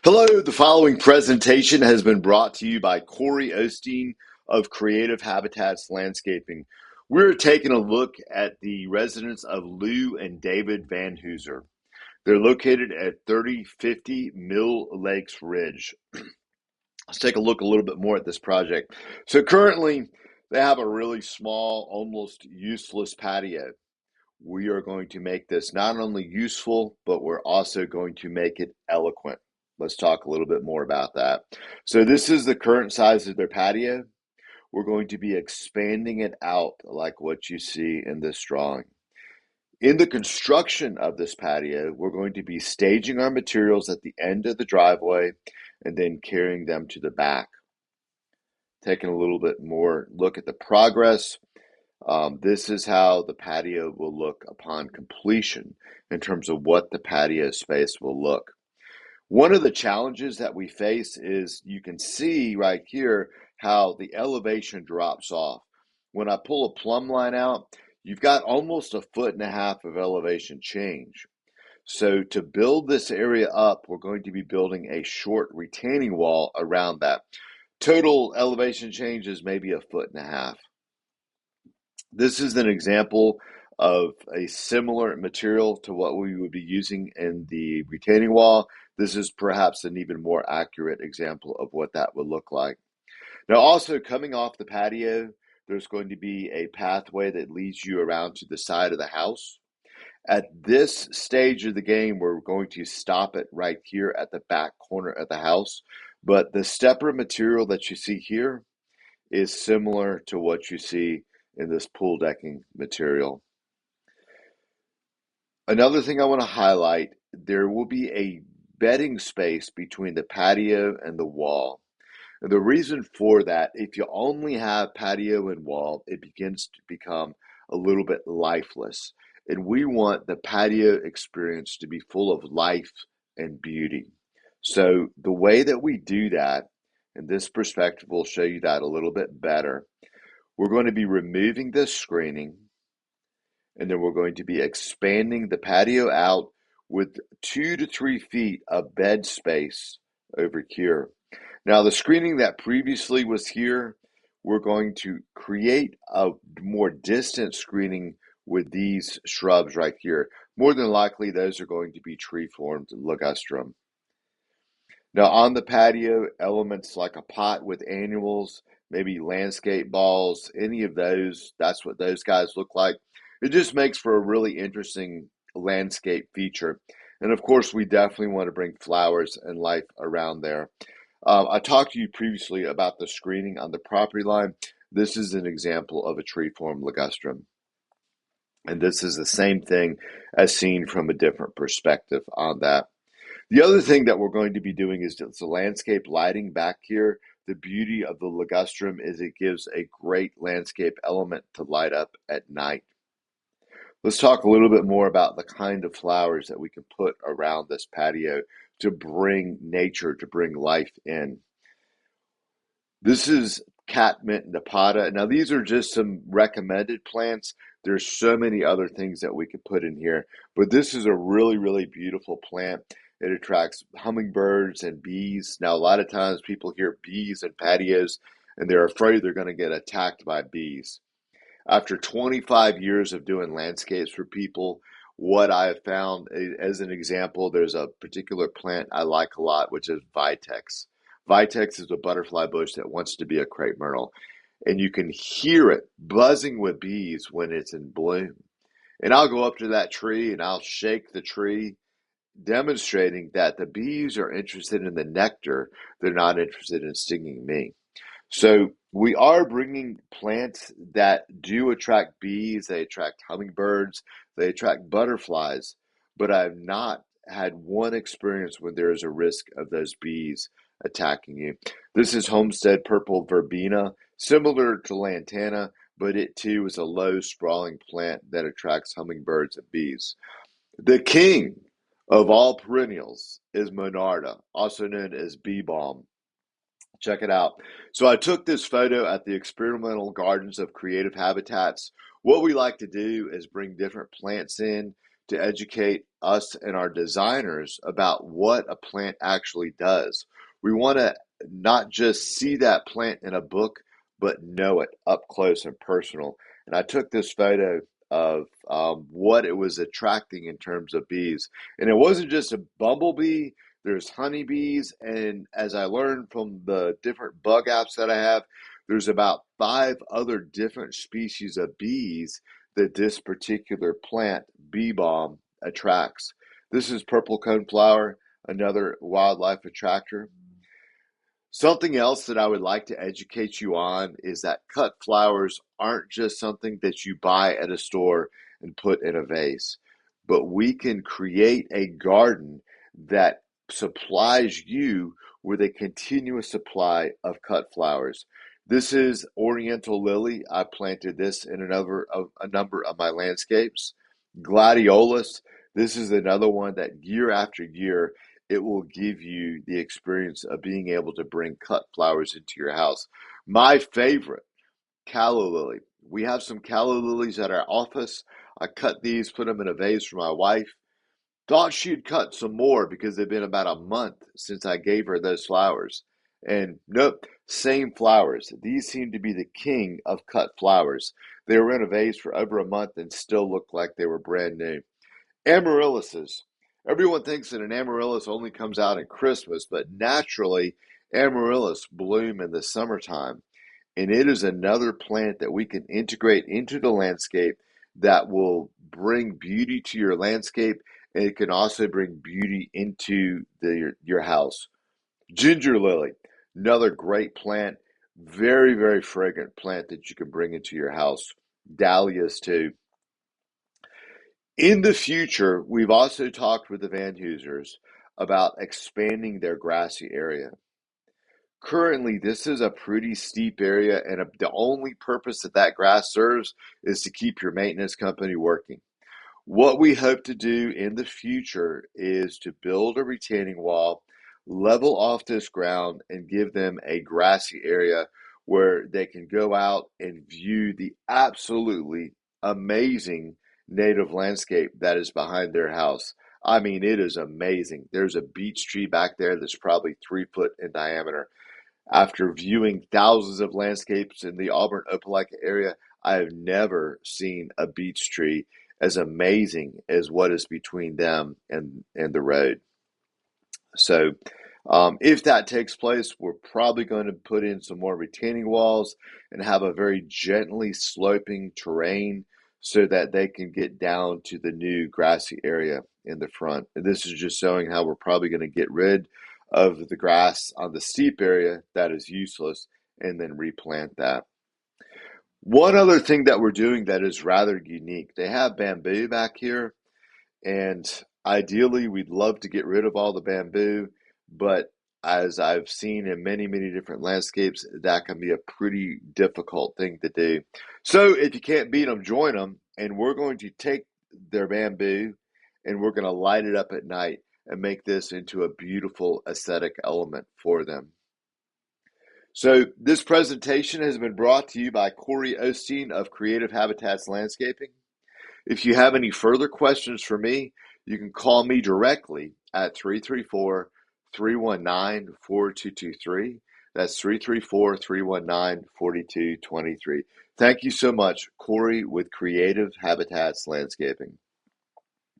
Hello, the following presentation has been brought to you by Corey Osteen of Creative Habitats Landscaping. We're taking a look at the residence of Lou and David Van Hooser. They're located at 3050 Mill Lakes Ridge. Let's take a look a little bit more at this project. So currently, they have a really small, almost useless patio. We are going to make this not only useful, but we're also going to make it eloquent. Let's talk a little bit more about that. So this is the current size of their patio. We're going to be expanding it out like what you see in this drawing. In the construction of this patio, we're going to be staging our materials at the end of the driveway and then carrying them to the back. Taking a little bit more look at the progress. This is how the patio will look upon completion in terms of what the patio space will look. One of the challenges that we face is you can see right here how the elevation drops off. When I pull a plumb line out, you've got almost 1.5 feet of elevation change. So to build this area up, we're going to be building a short retaining wall around that. Total elevation change is maybe 1.5 feet. This is an example of a similar material to what we would be using in the retaining wall. This is perhaps an even more accurate example of what that would look like. Now, also coming off the patio, there's going to be a pathway that leads you around to the side of the house. At this stage of the game, we're going to stop it right here at the back corner of the house. But the stepper material that you see here is similar to what you see in this pool decking material. Another thing I want to highlight, there will be a bedding space between the patio and the wall. And the reason for that, if you only have patio and wall, it begins to become a little bit lifeless. And we want the patio experience to be full of life and beauty. So the way that we do that, and this perspective will show you that a little bit better, we're going to be removing this screening, and then we're going to be expanding the patio out with 2 to 3 feet of bed space over here. Now, the screening that previously was here, we're going to create a more distant screening with these shrubs right here. More than likely, those are going to be tree-formed ligustrum. Now, on the patio, elements like a pot with annuals, maybe landscape balls, any of those, that's what those guys look like. It just makes for a really interesting landscape feature. And of course, we definitely want to bring flowers and life around there. I talked to you previously about the screening on the property line. This is an example of a tree-formed ligustrum. And this is the same thing as seen from a different perspective on that. The other thing that we're going to be doing is the landscape lighting back here. The beauty of the ligustrum is it gives a great landscape element to light up at night. Let's talk a little bit more about the kind of flowers that we can put around this patio to bring nature, to bring life in. This is catmint nipata. Now, these are just some recommended plants. There's so many other things that we could put in here, but this is a really, really beautiful plant. It attracts hummingbirds and bees. Now, a lot of times people hear bees and patios, and they're afraid they're going to get attacked by bees. After 25 years of doing landscapes for people, what I have found, as an example, there's a particular plant I like a lot, which is Vitex. Vitex is a butterfly bush that wants to be a crepe myrtle, and you can hear it buzzing with bees when it's in bloom. And I'll go up to that tree and I'll shake the tree, demonstrating that the bees are interested in the nectar. They're not interested in stinging me. So we are bringing plants that do attract bees, they attract hummingbirds, they attract butterflies, but I've not had one experience when there is a risk of those bees attacking you. This is Homestead Purple Verbena, similar to Lantana, but it too is a low sprawling plant that attracts hummingbirds and bees. The king of all perennials is Monarda, also known as bee balm. Check it out. So I took this photo at the Experimental Gardens of Creative Habitats. What we like to do is bring different plants in to educate us and our designers about what a plant actually does. We want to not just see that plant in a book, but know it up close and personal. And I took this photo of what it was attracting in terms of bees. And it wasn't just a bumblebee, there's honeybees. And as I learned from the different bug apps that I have, there's about 5 other different species of bees that this particular plant, bee balm, attracts. This is purple coneflower, another wildlife attractor. Something else that I would like to educate you on is that cut flowers aren't just something that you buy at a store and put in a vase, but we can create a garden that supplies you with a continuous supply of cut flowers. This is Oriental Lily. I planted this in a number of my landscapes. Gladiolus. This is another one that year after year it will give you the experience of being able to bring cut flowers into your house. My favorite, calla lily. We have some calla lilies at our office. I cut these, put them in a vase for my wife. Thought she'd cut some more because they've been about a month since I gave her those flowers. And nope, same flowers. These seem to be the king of cut flowers. They were in a vase for over a month and still look like they were brand new. Amaryllises. Everyone thinks that an amaryllis only comes out at Christmas, but naturally, amaryllis bloom in the summertime. And it is another plant that we can integrate into the landscape that will bring beauty to your landscape, and it can also bring beauty into your house. Ginger lily, another great plant, very, very fragrant plant that you can bring into your house. Dahlias, too. In the future, we've also talked with the Van Hoosers about expanding their grassy area. Currently, this is a pretty steep area, and the only purpose that that grass serves is to keep your maintenance company working. What we hope to do in the future is to build a retaining wall, level off this ground, and give them a grassy area where they can go out and view the absolutely amazing native landscape that is behind their house. I mean, it is amazing. There's a beech tree back there that's probably 3 foot in diameter. After viewing thousands of landscapes in the Auburn Opelika area, I have never seen a beech tree as amazing as what is between them and the road. So, if that takes place, we're probably going to put in some more retaining walls and have a very gently sloping terrain so that they can get down to the new grassy area in the front. And this is just showing how we're probably going to get rid of the grass on the steep area that is useless and then replant that. One other thing that we're doing that is rather unique, they have bamboo back here, and ideally we'd love to get rid of all the bamboo, but as I've seen in many, many different landscapes, that can be a pretty difficult thing to do. So if you can't beat them, join them, and we're going to take their bamboo and we're going to light it up at night and make this into a beautiful aesthetic element for them. So this presentation has been brought to you by Corey Osteen of Creative Habitats Landscaping. If you have any further questions for me, you can call me directly at 334-319-4223. That's 334-319-4223. Thank you so much, Corey with Creative Habitats Landscaping.